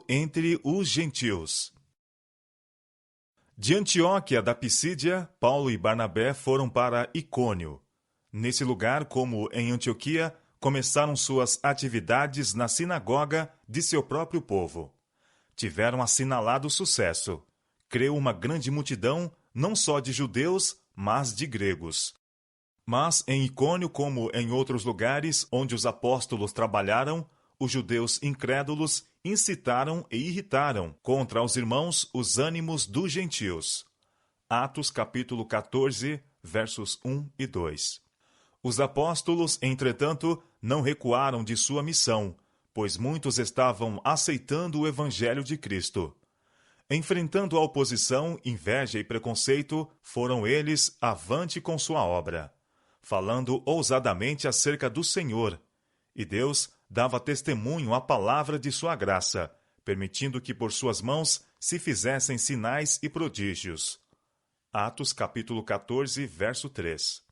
Entre os gentios. De Antioquia da Pisídia, Paulo e Barnabé foram para Icônio. Nesse lugar, como em Antioquia, começaram suas atividades na sinagoga de seu próprio povo. Tiveram assinalado sucesso. Creu uma grande multidão, não só de judeus, mas de gregos. Mas em Icônio, como em outros lugares onde os apóstolos trabalharam, os judeus incrédulos incitaram e irritaram contra os irmãos os ânimos dos gentios. Atos capítulo 14, versos 1 e 2. Os apóstolos, entretanto, não recuaram de sua missão, pois muitos estavam aceitando o evangelho de Cristo. Enfrentando a oposição, inveja e preconceito, foram eles avante com sua obra, falando ousadamente acerca do Senhor. E Deus dava testemunho à palavra de sua graça, permitindo que por suas mãos se fizessem sinais e prodígios. Atos capítulo 14, verso 3.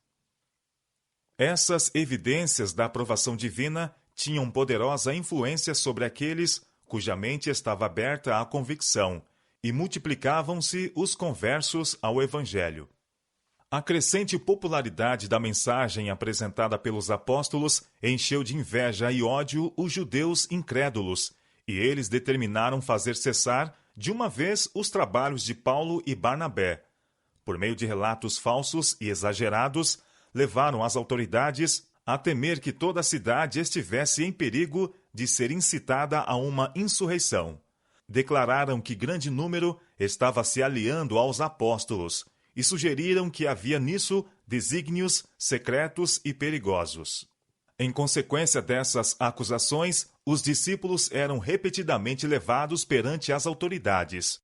Essas evidências da aprovação divina tinham poderosa influência sobre aqueles cuja mente estava aberta à convicção, e multiplicavam-se os conversos ao Evangelho. A crescente popularidade da mensagem apresentada pelos apóstolos encheu de inveja e ódio os judeus incrédulos, e eles determinaram fazer cessar, de uma vez, os trabalhos de Paulo e Barnabé. Por meio de relatos falsos e exagerados, levaram as autoridades a temer que toda a cidade estivesse em perigo de ser incitada a uma insurreição. Declararam que grande número estava se aliando aos apóstolos, e sugeriram que havia nisso desígnios secretos e perigosos. Em consequência dessas acusações, os discípulos eram repetidamente levados perante as autoridades.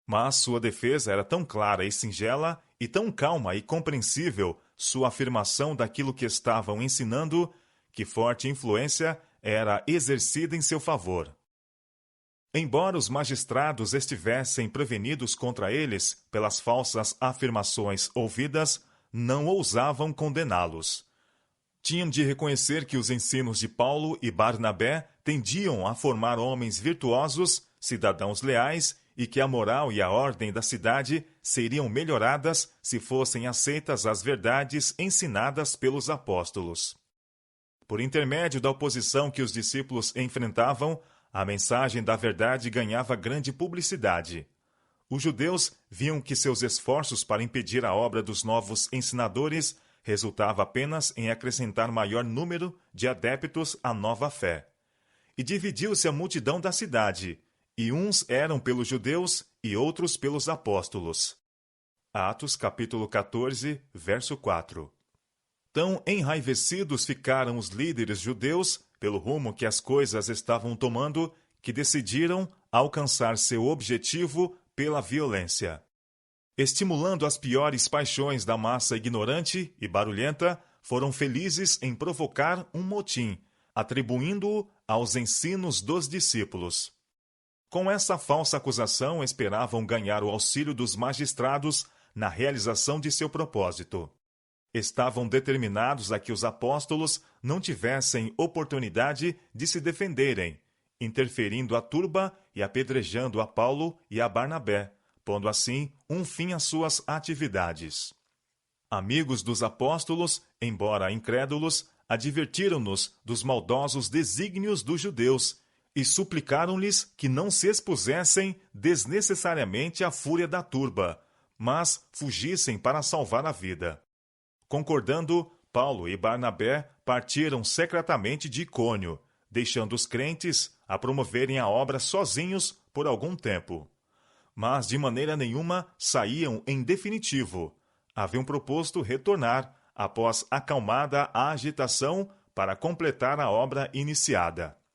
Mas sua defesa era tão clara e singela, e tão calma e compreensível sua afirmação daquilo que estavam ensinando, que forte influência era exercida em seu favor. Embora os magistrados estivessem prevenidos contra eles pelas falsas afirmações ouvidas, não ousavam condená-los. Tinham de reconhecer que os ensinos de Paulo e Barnabé tendiam a formar homens virtuosos, cidadãos leais, e que a moral e a ordem da cidade seriam melhoradas se fossem aceitas as verdades ensinadas pelos apóstolos. Por intermédio da oposição que os discípulos enfrentavam, a mensagem da verdade ganhava grande publicidade. Os judeus viam que seus esforços para impedir a obra dos novos ensinadores resultava apenas em acrescentar maior número de adeptos à nova fé. E dividiu-se a multidão da cidade, e uns eram pelos judeus e outros pelos apóstolos. Atos capítulo 14, verso 4. Tão enraivecidos ficaram os líderes judeus pelo rumo que as coisas estavam tomando, que decidiram alcançar seu objetivo pela violência. Estimulando as piores paixões da massa ignorante e barulhenta, foram felizes em provocar um motim, atribuindo-o aos ensinos dos discípulos. Com essa falsa acusação, esperavam ganhar o auxílio dos magistrados na realização de seu propósito. Estavam determinados a que os apóstolos não tivessem oportunidade de se defenderem, interferindo a turba e apedrejando a Paulo e a Barnabé, pondo assim um fim às suas atividades. Amigos dos apóstolos, embora incrédulos, advertiram-nos dos maldosos desígnios dos judeus e suplicaram-lhes que não se expusessem desnecessariamente à fúria da turba, mas fugissem para salvar a vida. Concordando, Paulo e Barnabé partiram secretamente de Icônio, deixando os crentes a promoverem a obra sozinhos por algum tempo. Mas de maneira nenhuma saíam em definitivo. Haviam proposto retornar, após acalmada a agitação, para completar a obra iniciada.